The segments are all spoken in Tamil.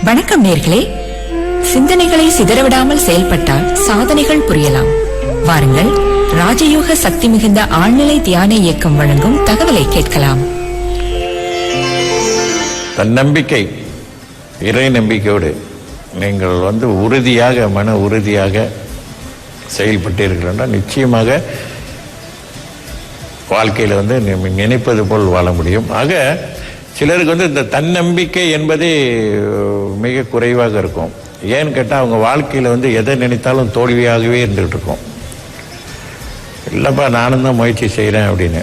வணக்கம் நேர்களே. சிந்தனைகளை சிதறவிடாமல் செயல்பட்டால் சாதனைகள் புரியலாம். வாருங்கள், ராஜயோக சக்தி மிகுந்த ஆழ்நிலை தியான இயக்கம் வழங்கும் தகவலை கேட்கலாம். தன்னம்பிக்கை, இறை நம்பிக்கையோடு நீங்கள் உறுதியாக, மன உறுதியாக செயல்பட்டீர்கள், நிச்சயமாக வாழ்க்கையில் நினைப்பது போல் வாழ முடியும். ஆக சிலருக்கு இந்த தன்னம்பிக்கை என்பதே மிக குறைவாக இருக்கும். ஏன்னு கேட்டால் அவங்க வாழ்க்கையில் எதை நினைத்தாலும் தோல்வியாகவே இருந்துகிட்டு இருக்கும். இல்லைப்பா நானும் தான் முயற்சி செய்கிறேன் அப்படின்னு.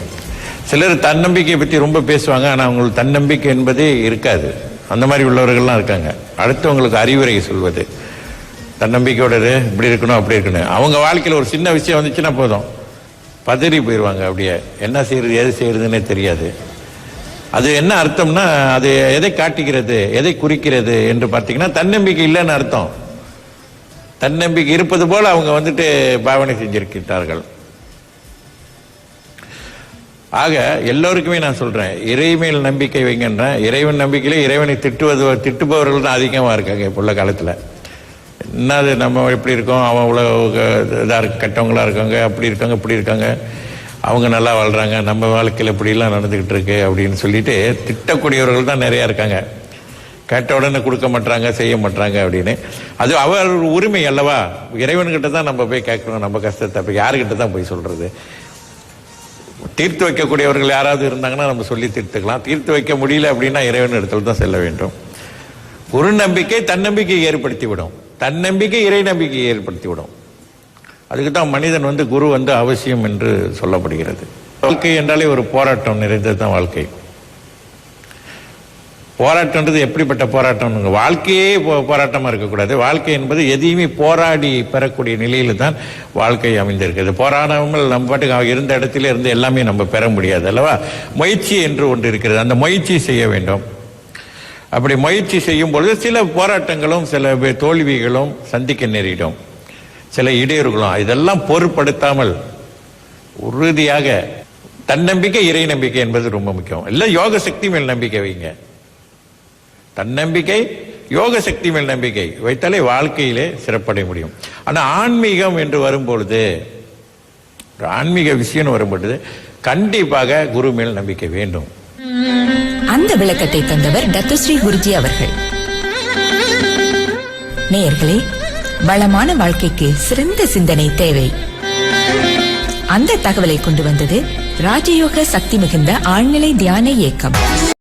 சிலர் தன்னம்பிக்கையை பற்றி ரொம்ப பேசுவாங்க, ஆனால் அவங்களுக்கு தன்னம்பிக்கை என்பதே இருக்காது. அந்த மாதிரி உள்ளவர்கள்லாம் இருக்காங்க. அடுத்தவங்களுக்கு அறிவுரை சொல்வது, தன்னம்பிக்கையோட இப்படி இருக்கணும் அப்படி இருக்கணும். அவங்க வாழ்க்கையில் ஒரு சின்ன விஷயம் வந்துச்சுன்னா போதும், பதறி போயிடுவாங்க. அப்படியே என்ன செய்யறது எது செய்யறதுன்னே தெரியாது. அது என்ன அர்த்தம்னா, அது எதை காட்டுகிறது, எதை குறிக்கிறது என்று பார்த்தீங்கன்னா தன்னம்பிக்கை இல்லைன்னு அர்த்தம். தன்னம்பிக்கை இருப்பது போல அவங்க பாவனை செஞ்சிருக்கிறார்கள். ஆக எல்லோருக்குமே நான் சொல்றேன், இறைமையில் நம்பிக்கை வைங்கன்றேன். இறைவன் நம்பிக்கையில இறைவனை திட்டுபவர்கள் தான் அதிகமாக இருக்காங்க இப்போ உள்ள காலத்தில். என்னது நம்ம எப்படி இருக்கோம், அவன் இவ்வளோ இதாக கெட்டவங்களா இருக்காங்க, அப்படி இருக்காங்க இப்படி இருக்காங்க, அவங்க நல்லா வாழ்றாங்க, நம்ம வாழ்க்கையில் இப்படிலாம் நடந்துக்கிட்டு இருக்கு அப்படின்னு சொல்லிட்டு திட்டக்கூடியவர்கள் தான் நிறையா இருக்காங்க. கேட்ட உடனே கொடுக்க மாட்டாங்க, செய்ய மாட்டாங்க அப்படின்னு. அது அவர் உரிமை அல்லவா. இறைவன்கிட்ட தான் நம்ம போய் கேட்கணும் நம்ம கஷ்டத்தை. அப்போ யாருக்கிட்ட தான் போய் சொல்றது? தீர்த்து வைக்கக்கூடியவர்கள் யாராவது இருந்தாங்கன்னா நம்ம சொல்லி தீர்த்துக்கலாம். தீர்த்து வைக்க முடியல அப்படின்னா இறைவன் இடத்துல தான் செல்ல வேண்டும். ஒரு நம்பிக்கை தன்னம்பிக்கையை ஏற்படுத்தி விடும், தன்னம்பிக்கை இறை நம்பிக்கையை ஏற்படுத்தி விடும். அதுக்கு தான் மனிதன் குரு அவசியம் என்று சொல்லப்படுகிறது. வாழ்க்கை என்றாலே ஒரு போராட்டம் நிறைந்தது தான் வாழ்க்கை. போராட்டம்ன்றது எப்படிப்பட்ட போராட்டம்? வாழ்க்கையே போராட்டமா இருக்கக்கூடாது. வாழ்க்கை என்பது எதையுமே போராடி பெறக்கூடிய நிலையில தான் வாழ்க்கை அமைந்திருக்கிறது. போராடாமல் நம்ம பாட்டுக்கு இருந்த இடத்துல இருந்து எல்லாமே நம்ம பெற முடியாது அல்லவா. முயற்சி என்று ஒன்று இருக்கிறது, அந்த முயற்சி செய்ய வேண்டும். அப்படி முயற்சி செய்யும் பொழுது சில போராட்டங்களும் சில தோல்விகளும் சந்திக்க நேரிடும், சில இடையூறுகளும். இதெல்லாம் பொருட்படுத்தாமல் உறுதியாக தன்னம்பிக்கை இறை நம்பிக்கை என்பது ரொம்ப முக்கியம். இல்ல யோக சக்தி மேல் நம்பிக்கை வைங்க. தன்னம்பிக்கை யோக சக்தி மேல் நம்பிக்கை வைத்தாலே வாழ்க்கையிலே சிறப்படைய முடியும். ஆனா ஆன்மீகம் என்று வரும்பொழுது, ஆன்மீக விஷயம் வரும்பொழுது கண்டிப்பாக குரு மேல் நம்பிக்கை வேண்டும். அந்த விளக்கத்தை தந்தவர் டத்துஸ்ரீ குருஜி அவர்கள். நேயர்களே, வளமான வாழ்க்கைக்கு சிறந்த சிந்தனை தேவை. அந்த தகவலை கொண்டு வந்தது ராஜயோக சக்தி மிகுந்த ஆழ்நிலை தியான இயக்கம்.